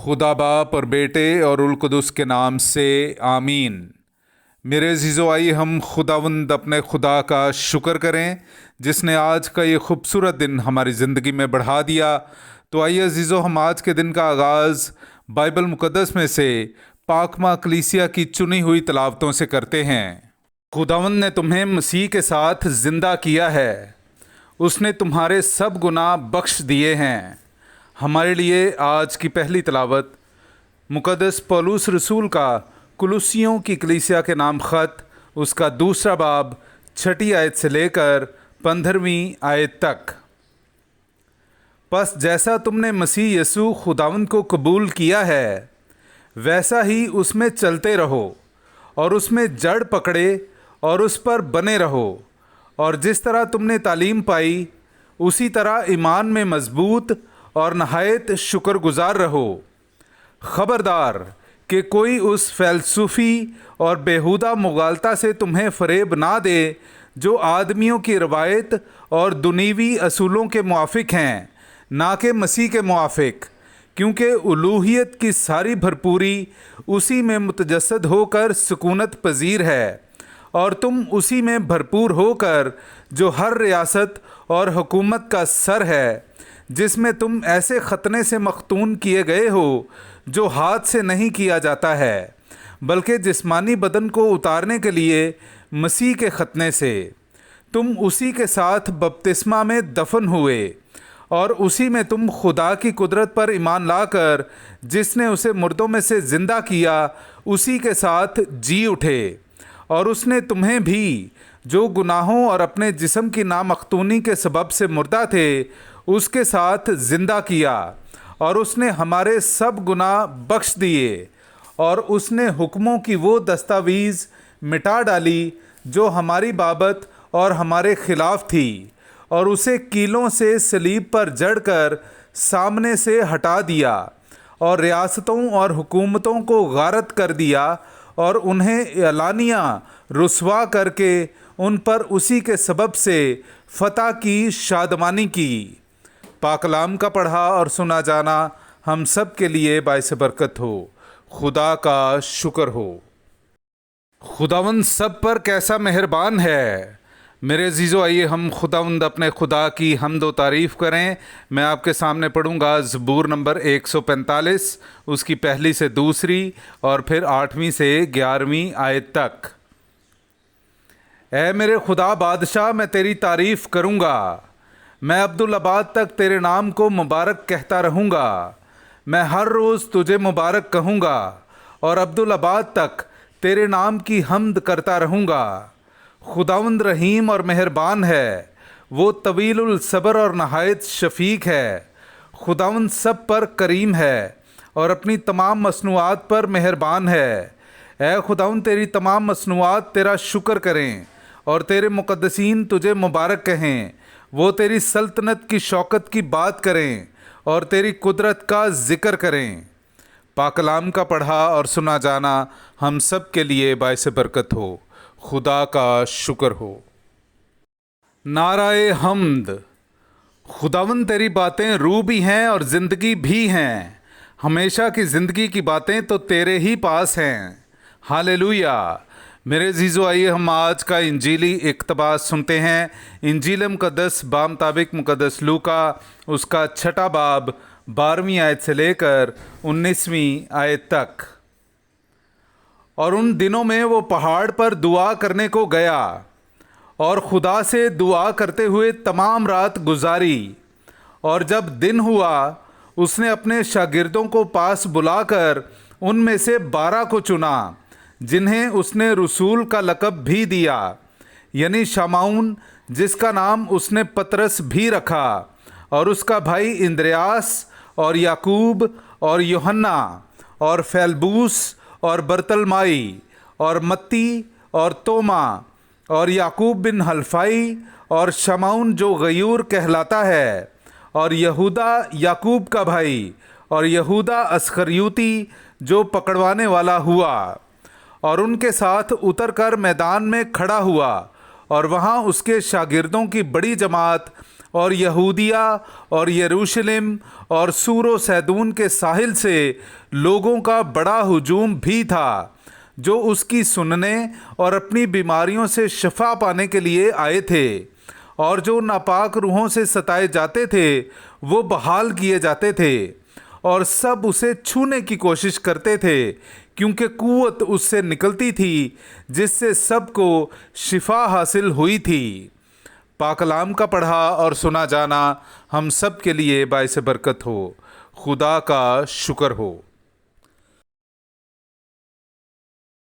खुदा बाप और बेटे और उल कुदस के नाम से आमीन। मेरे अज़ीज़ो, आइए हम खुदावंद अपने खुदा का शुक्र करें जिसने आज का ये खूबसूरत दिन हमारी ज़िंदगी में बढ़ा दिया। तो आइए अज़ीज़ो, हम आज के दिन का आगाज़ बाइबल मुक़द्दस में से पाकमा कलीसिया की चुनी हुई तलावतों से करते हैं। खुदावंद ने तुम्हें मसीह के साथ ज़िंदा किया है, उसने तुम्हारे सब गुनाह बख्श दिए हैं। हमारे लिए आज की पहली तलावत मुक़द्दस पौलुस रसूल का कुलुसियों की कलीसिया के नाम ख़त, उसका दूसरा बाब 6ठी आयत से लेकर 15वीं आयत तक। बस जैसा तुमने मसीह यसू खुदावंद को कबूल किया है वैसा ही उसमें चलते रहो और उसमें जड़ पकड़े और उस पर बने रहो, और जिस तरह तुमने तालीम पाई उसी तरह ईमान में मजबूत और नहायत शुक्रगुजार रहो। ख़बरदार कि कोई उस फ़लसूफ़ी और बेहुदा मुगालता से तुम्हें फ़रेब ना दे जो आदमियों की रवायत और दुनीवी असूलों के मुआफ़िक हैं, ना कि मसीह के मुआफ़िक, क्योंकि उलूहियत की सारी भरपूरी उसी में मुतजस्सद होकर सुकूनत पजीर है, और तुम उसी में भरपूर होकर जो हर रियासत और हुकूमत का सर है, जिसमें तुम ऐसे खतने से मख्तून किए गए हो जो हाथ से नहीं किया जाता है, बल्कि जिस्मानी बदन को उतारने के लिए मसीह के खतने से तुम उसी के साथ बपतिस्मा में दफन हुए, और उसी में तुम खुदा की कुदरत पर ईमान लाकर जिसने उसे मुर्दों में से ज़िंदा किया उसी के साथ जी उठे। और उसने तुम्हें भी जो गुनाहों और अपने जिस्म की नामख्तूनी के सबब से मुर्दा थे उसके साथ ज़िंदा किया, और उसने हमारे सब गुनाह बख्श दिए, और उसने हुक्मों की वो दस्तावीज़ मिटा डाली जो हमारी बाबत और हमारे ख़िलाफ़ थी, और उसे कीलों से सलीब पर जड़कर सामने से हटा दिया, और रियासतों और हुकूमतों को गारत कर दिया, और उन्हें एलानिया रुसवा करके उन पर उसी के सबब से फ़तह की शादमानी की। पाकलाम का पढ़ा और सुना जाना हम सब के लिए बाइस बरकत हो। खुदा का शुक्र हो। खुदावंद सब पर कैसा मेहरबान है। मेरे अजीज़ो, आइए हम खुदावंद अपने खुदा की हम्द व तारीफ़ करें। मैं आपके सामने पढ़ूंगा ज़बूर नंबर 145, उसकी पहली से दूसरी और फिर 8वीं से 11वीं आयत तक। ऐ मेरे खुदा बादशाह, मैं तेरी तारीफ़ करूंगा, मैं अब्दुल आबाद तक तेरे नाम को मुबारक कहता रहूँगा। मैं हर रोज़ तुझे मुबारक कहूँगा और अब्दुल आबाद तक तेरे नाम की हम्द करता रहूँगा। खुदावंद रहीम और मेहरबान है, वो तवीलुल सब्र और नहायत शफीक है। खुदावंद सब पर करीम है और अपनी तमाम मसनूआत पर मेहरबान है। ऐ खुदावंद, तेरी तमाम मसनूआत तेरा शुक्र करें और तेरे मुक़द्दसीन तुझे मुबारक कहें। वो तेरी सल्तनत की शौकत की बात करें और तेरी कुदरत का ज़िक्र करें। पाकलाम का पढ़ा और सुना जाना हम सब के लिए बाइस बरकत हो। खुदा का शुक्र हो। नाराए हम्द। खुदावंद, तेरी बातें रूह भी हैं और ज़िंदगी भी हैं। हमेशा की ज़िंदगी की बातें तो तेरे ही पास हैं। हालेलुया। मेरे अज़ीज़ो, आइए हम आज का इंजीली इक़्तिबास सुनते हैं। इंजील मुक़द्दस बामुताबिक मुक़द्दस लूका, उसका 6ठा बाब 12वीं आयत से लेकर 19वीं आयत तक। और उन दिनों में वो पहाड़ पर दुआ करने को गया और खुदा से दुआ करते हुए तमाम रात गुजारी। और जब दिन हुआ उसने अपने शागिर्दों को पास बुलाकर उनमें से 12 को चुना, जिन्हें उसने रसूल का लक़ब भी दिया, यानी शमाउन, जिसका नाम उसने पतरस भी रखा, और उसका भाई इंद्रियास और याकूब और यूहन्ना और फेलबूस और बरतलमाई और मत्ती और तोमा और याकूब बिन हल्फाई और शमाउन जो गयूर कहलाता है, और यहूदा याकूब का भाई, और यहूदा अस्करियूती जो पकड़वाने वाला हुआ। और उनके साथ उतरकर मैदान में खड़ा हुआ, और वहाँ उसके शागिर्दों की बड़ी जमात اور یہودیہ اور یروشلم اور سور و سیدون کے ساحل سے لوگوں کا بڑا ہجوم بھی تھا جو اس کی سننے اور اپنی بیماریوں سے شفا پانے کے لیے آئے تھے، اور جو ناپاک روحوں سے ستائے جاتے تھے وہ بحال کیے جاتے تھے، اور سب اسے چھونے کی کوشش کرتے تھے کیونکہ قوت اس سے نکلتی تھی جس سے سب کو شفا حاصل ہوئی تھی۔ پاک کلام کا پڑھا اور سنا جانا ہم سب کے لیے باعث برکت ہو۔ خدا کا شکر ہو۔